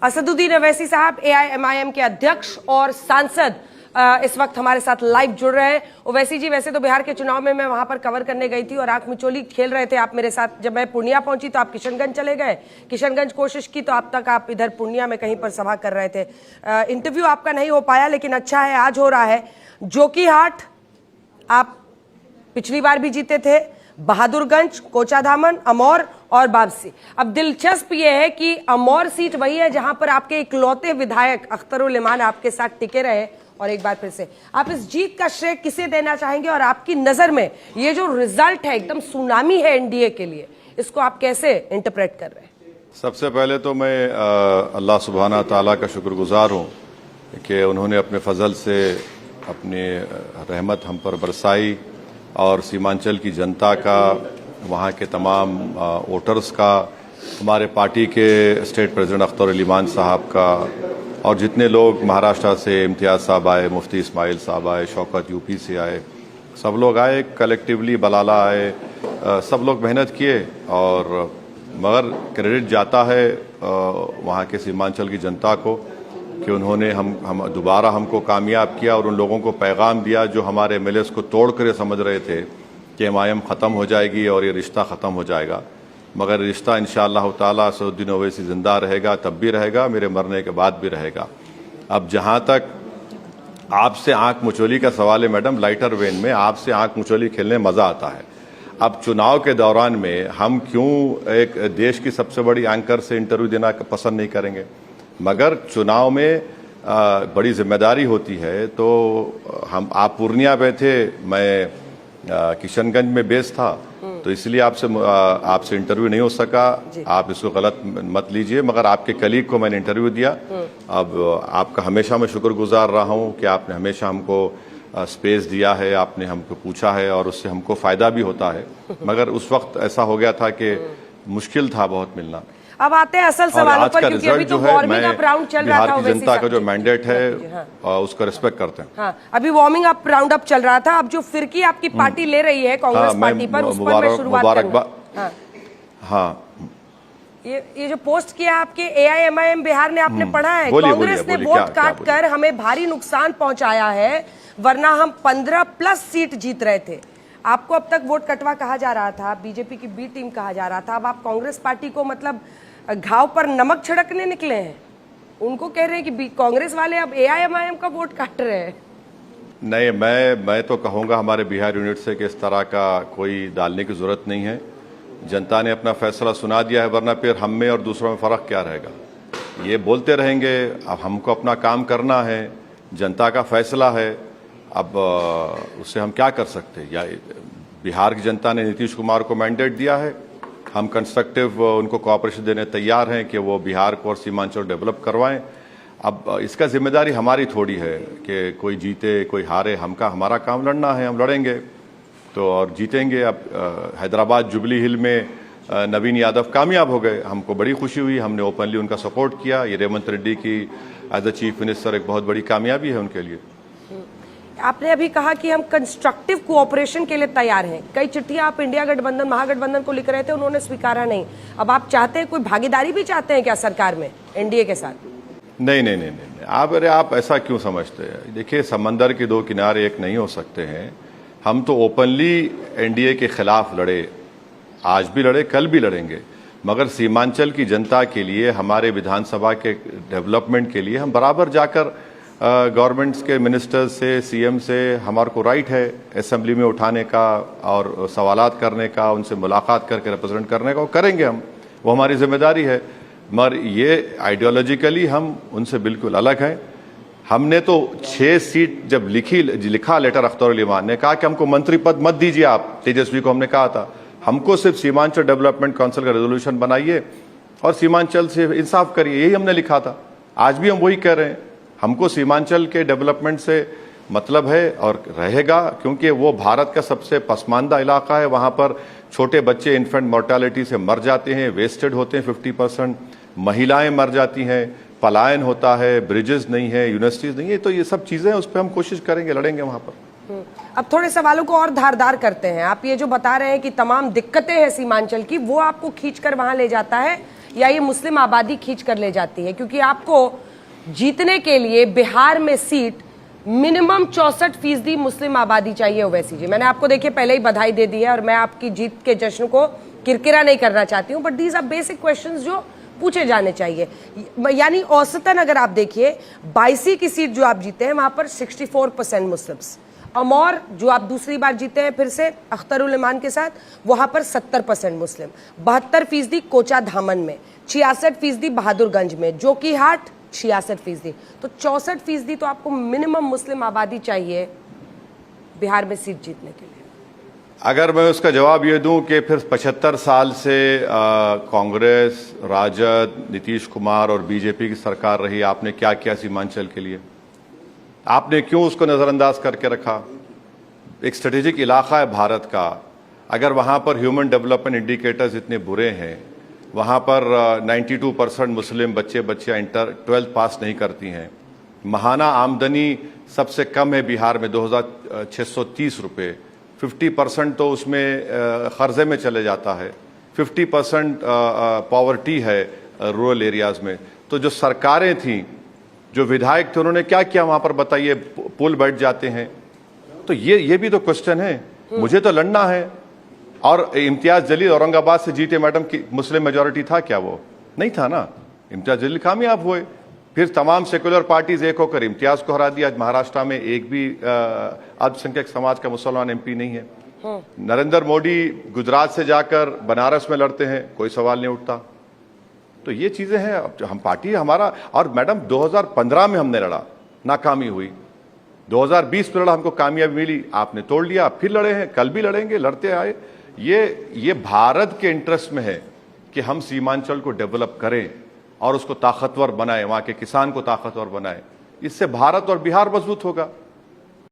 असदुद्दीन अवैसी साहब एआईएमआईएम के अध्यक्ष और सांसद इस वक्त हमारे साथ लाइव जुड़ रहे हैं। ओवैसी जी, वैसे तो बिहार के चुनाव में मैं वहां पर कवर करने गई थी और आंख मिचोली खेल रहे थे आप मेरे साथ। जब मैं पूर्णिया पहुंची तो आप किशनगंज चले गए, किशनगंज कोशिश की तो आप तक आप इधर पूर्णिया में कहीं पर सभा कर रहे थे। इंटरव्यू आपका नहीं हो पाया, लेकिन अच्छा है आज हो रहा है। जोकीहाट आप पिछली बार भी जीते थे, बहादुरगंज, कोचाधामन, अमौर और वापसी। अब दिलचस्प यह है कि अमौर सीट वही है जहां पर आपके इकलौते विधायक अख्तरुल इमान आपके साथ टिके रहे। और एक बार फिर से आप इस जीत का श्रेय किसे देना चाहेंगे, और आपकी नजर में ये जो रिजल्ट है एकदम सुनामी है एनडीए के लिए, इसको आप कैसे इंटरप्रेट कर रहे हैं? सबसे पहले तो मैं अल्लाह सुब्हाना ताला का शुक्रगुजार हूँ कि उन्होंने अपने फजल से अपनी रहमत हम पर बरसाई और सीमांचल की जनता का, वहाँ के तमाम वोटर्स का, हमारे पार्टी के स्टेट प्रेसिडेंट अख्तरुल इमान साहब का, और जितने लोग महाराष्ट्र से इम्तियाज़ साहब आए, मुफ्ती इस्माइल साहब आए, शौकत यूपी से आए, सब लोग आए, कलेक्टिवली बलाला आए, सब लोग मेहनत किए। और मगर क्रेडिट जाता है वहाँ के सीमांचल की जनता को कि उन्होंने हम दोबारा हमको कामयाब किया और उन लोगों को पैगाम दिया जो हमारे एमएलएस को तोड़ कर समझ रहे थे कि एमआईएम ख़त्म हो जाएगी और ये रिश्ता ख़त्म हो जाएगा। मगर रिश्ता इंशाअल्लाह ताला असदुद्दीन ओवैसी जिंदा रहेगा, तब भी रहेगा, मेरे मरने के बाद भी रहेगा। अब जहाँ तक आपसे आंख मुचोली का सवाल है मैडम, लाइटर वेन में आपसे आंख मुचोली खेलने मज़ा आता है। अब चुनाव के दौरान में हम क्यों एक देश की सबसे बड़ी एंकर से इंटरव्यू देना पसंद नहीं करेंगे, मगर चुनाव में बड़ी जिम्मेदारी होती है। तो हम आप पूर्णिया में थे, मैं किशनगंज में बेस था, तो इसलिए आपसे इंटरव्यू नहीं हो सका। आप इसको गलत मत लीजिए, मगर आपके कलीग को मैंने इंटरव्यू दिया। अब आपका हमेशा मैं शुक्रगुजार रहा हूं कि आपने हमेशा हमको स्पेस दिया है, आपने हमको पूछा है और उससे हमको फायदा भी होता है। मगर उस वक्त ऐसा हो गया था कि मुश्किल था बहुत मिलना। अब आते हैं असल सवालों पर, क्योंकि अभी तो वार्मिंग अप राउंड चल रहा था। बिहार की जनता का जो मैंडेट है उसका रिस्पेक्ट करते हैं। हाँ, अभी वार्मिंग अप राउंड अप चल रहा था। अब जो फिरकी आपकी पार्टी ले रही है कांग्रेस पार्टी पर, उस पर मैं शुरुआत करूंगा। हाँ, ये जो पोस्ट किया आपके एआईएमआईएम बिहार ने, आपने पढ़ा है? कांग्रेस ने वोट काट कर हमें भारी नुकसान पहुंचाया है, वरना हम 15+ सीट जीत रहे थे। आपको अब तक वोट कटवा कहा जा रहा था, बीजेपी की बी टीम कहा जा रहा था। अब आप कांग्रेस पार्टी को मतलब घाव पर नमक छिड़कने निकले हैं। उनको कह रहे हैं कि कांग्रेस वाले अब एआईएमआईएम का वोट काट रहे हैं। नहीं, मैं तो कहूँगा हमारे बिहार यूनिट से कि इस तरह का कोई डालने की जरूरत नहीं है। जनता ने अपना फैसला सुना दिया है, वरना फिर हम में और दूसरों में फ़र्क क्या रहेगा? ये बोलते रहेंगे। अब हमको अपना काम करना है, जनता का फैसला है। अब उससे हम क्या कर सकते हैं? या बिहार की जनता ने नीतीश कुमार को मैंडेट दिया है, हम कंस्ट्रक्टिव उनको कोऑपरेशन देने तैयार हैं कि वो बिहार को और सीमांचल डेवलप करवाएं। अब इसका जिम्मेदारी हमारी थोड़ी है कि कोई जीते कोई हारे, हमारा काम लड़ना है, हम लड़ेंगे तो और जीतेंगे। अब हैदराबाद जुबली हिल में नवीन यादव कामयाब हो गए, हमको बड़ी खुशी हुई, हमने ओपनली उनका सपोर्ट किया। ये रेवंत रेड्डी की एज अ चीफ मिनिस्टर एक बहुत बड़ी कामयाबी है उनके लिए। आपने अभी कहा कि हम कंस्ट्रक्टिव कोऑपरेशन के लिए तैयार हैं। कई चिट्ठियां आप इंडिया गठबंधन, महागठबंधन को लिख रहे थे, उन्होंने स्वीकारा नहीं। अब आप चाहते हैं, कोई भागीदारी भी चाहते हैं क्या सरकार में एनडीए के साथ? नहीं। आप ऐसा क्यों समझते हैं? देखिए, समंदर के दो किनारे एक नहीं हो सकते हैं। हम तो ओपनली एनडीए के खिलाफ लड़े, आज भी लड़े, कल भी लड़ेंगे। मगर सीमांचल की जनता के लिए, हमारे विधानसभा के डेवलपमेंट के लिए हम बराबर जाकर गवर्नमेंट्स के मिनिस्टर्स से, सीएम से हमारे को राइट है असेंबली में उठाने का और सवालात करने का, उनसे मुलाकात करके रिप्रेजेंट करने का, वो करेंगे हम, वो हमारी जिम्मेदारी है। मगर ये आइडियोलॉजिकली हम उनसे बिल्कुल अलग हैं। हमने तो 6 सीट जब लिखा लेटर अख्तरुल इमान ने कहा कि हमको मंत्री पद मत दीजिए आप, तेजस्वी को हमने कहा था, हमको सिर्फ सीमांचल डेवलपमेंट काउंसिल का रेजोल्यूशन बनाइए और सीमांचल से इंसाफ करिए, यही हमने लिखा था। आज भी हम वही कह रहे हैं। हमको सीमांचल के डेवलपमेंट से मतलब है और रहेगा, क्योंकि वो भारत का सबसे पसमानदा इलाका है। वहाँ पर छोटे बच्चे इन्फेंट मोर्टेलिटी से मर जाते हैं, वेस्टेड होते हैं 50%, महिलाएं मर जाती हैं, पलायन होता है, ब्रिजेस नहीं है, यूनिवर्सिटीज नहीं है। तो ये सब चीज़ें उस पर हम कोशिश करेंगे, लड़ेंगे वहाँ पर। अब थोड़े सवालों को और धारदार करते हैं। आप ये जो बता रहे हैं कि तमाम दिक्कतें हैं सीमांचल की, वो आपको खींचकर वहां ले जाता है या ये मुस्लिम आबादी खींच कर ले जाती है? क्योंकि आपको जीतने के लिए बिहार में सीट मिनिमम 64% मुस्लिम आबादी चाहिए। ओवैसी जी, मैंने आपको देखिए पहले ही बधाई दे दी है और मैं आपकी जीत के जश्न को किरकिरा नहीं करना चाहती हूं, but these are basic questions जो पूछे जाने चाहिए। यानी औसतन अगर आप देखिए 22 की सीट जो आप जीते हैं वहां पर 64% मुस्लिम्स। अमौर जो आप दूसरी बार जीते हैं फिर से अख्तरुल इमान के साथ, वहां पर 70% मुस्लिम। 72% कोचा धामन में, 66% बहादुरगंज में, जोकीहाट 66%। तो 64% तो आपको मिनिमम मुस्लिम आबादी चाहिए बिहार में सीट जीतने के लिए। अगर मैं उसका जवाब ये दूं कि फिर 75 साल से कांग्रेस, राजद, नीतीश कुमार और बीजेपी की सरकार रही, आपने क्या किया सीमांचल के लिए? आपने क्यों उसको नज़रअंदाज करके रखा? एक स्ट्रेटेजिक इलाका है भारत का, अगर वहाँ पर ह्यूमन डेवलपमेंट इंडिकेटर्स इतने बुरे हैं, वहाँ पर 92% मुस्लिम बच्चियाँ इंटर 12th पास नहीं करती हैं, माहाना आमदनी सबसे कम है बिहार में 2630 रुपये, 50% तो उसमें क़र्ज़े में चले जाता है, 50% पॉवर्टी है रूरल एरियाज़ में। तो जो सरकारें थीं, जो विधायक थे, उन्होंने क्या किया वहाँ पर बताइए? पुल बैठ जाते हैं। तो ये भी तो क्वेश्चन है। मुझे तो लड़ना है। और इम्तियाज़ जलील औरंगाबाद से जीते मैडम, की मुस्लिम मेजॉरिटी था क्या? वो नहीं था ना। इम्तियाज़ जलील कामयाब हुए, फिर तमाम सेकुलर पार्टीज एक होकर इम्तियाज़ को हरा दिया। आज महाराष्ट्र में एक भी अल्पसंख्यक समाज का मुसलमान MP नहीं है। नरेंद्र मोदी गुजरात से जाकर बनारस में लड़ते हैं, कोई सवाल नहीं उठता। तो ये चीजें हैं। अब हम पार्टी हमारा, और मैडम 2015 में हमने लड़ा, नाकामी हुई, 2020 में लड़ा, हमको कामयाबी मिली, आपने तोड़ लिया, फिर लड़े हैं, कल भी लड़ेंगे, लड़ते आए। ये भारत के इंटरेस्ट में है कि हम सीमांचल को डेवलप करें और उसको ताकतवर बनाएं, वहां के किसान को ताकतवर बनाएं। इससे भारत और बिहार मजबूत होगा।